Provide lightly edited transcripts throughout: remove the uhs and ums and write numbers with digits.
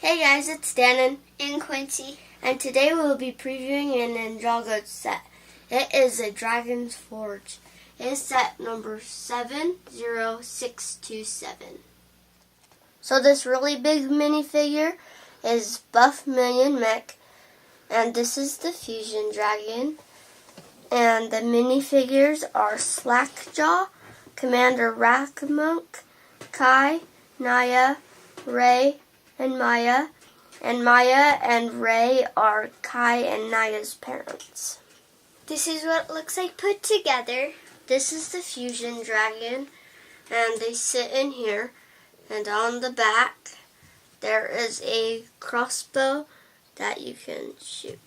Hey guys, it's Dannon and Quincy, and today we will be previewing a Ninjago set. It is a Dragon's Forge. It is set number 70627. So this really big minifigure is Buffmillion mech, and this is the fusion dragon. And the minifigures are Slackjaw, Commander Raggmunk, Kai, Nya, Ray, and Maya and Ray are Kai and Nya's parents. this is what it looks like put together. This is the fusion dragon, and they sit in here, and on the back there is a crossbow that you can shoot.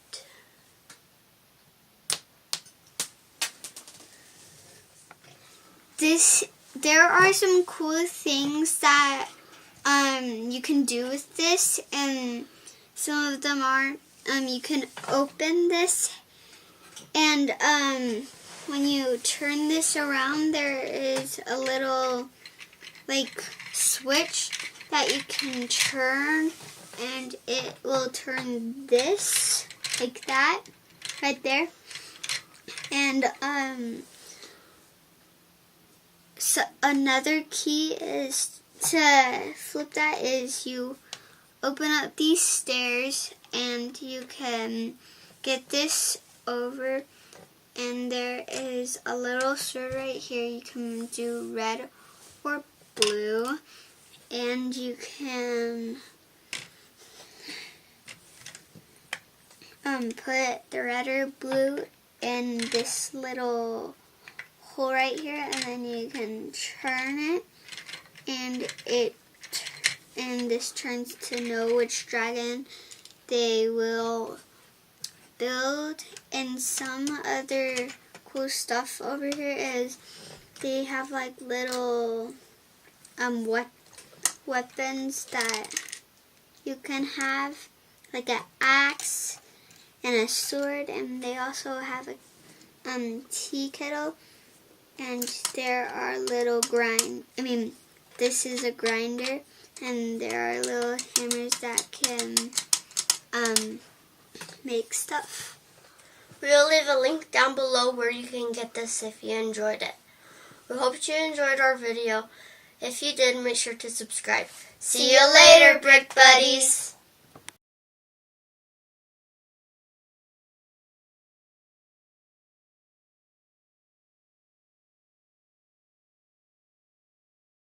There are some cool things that you can do with this, and some of them are you can open this, and when you turn this around, there is a little switch that you can turn, and it will turn this like that right there. And so another key is to flip that is you open up these stairs and you can get this over, and there is a little sword right here. You can do red or blue, and you can put the red or blue in this little hole right here, and then you can turn it, and this turns to know which dragon they will build. And some other cool stuff over here is they have little weapons that you can have, like an axe and a sword, and they also have a tea kettle. And there are little this is a grinder, and there are little hammers that can make stuff. We'll leave a link down below where you can get this if you enjoyed it. We hope you enjoyed our video. If you did, make sure to subscribe. See you later, Brick Buddies!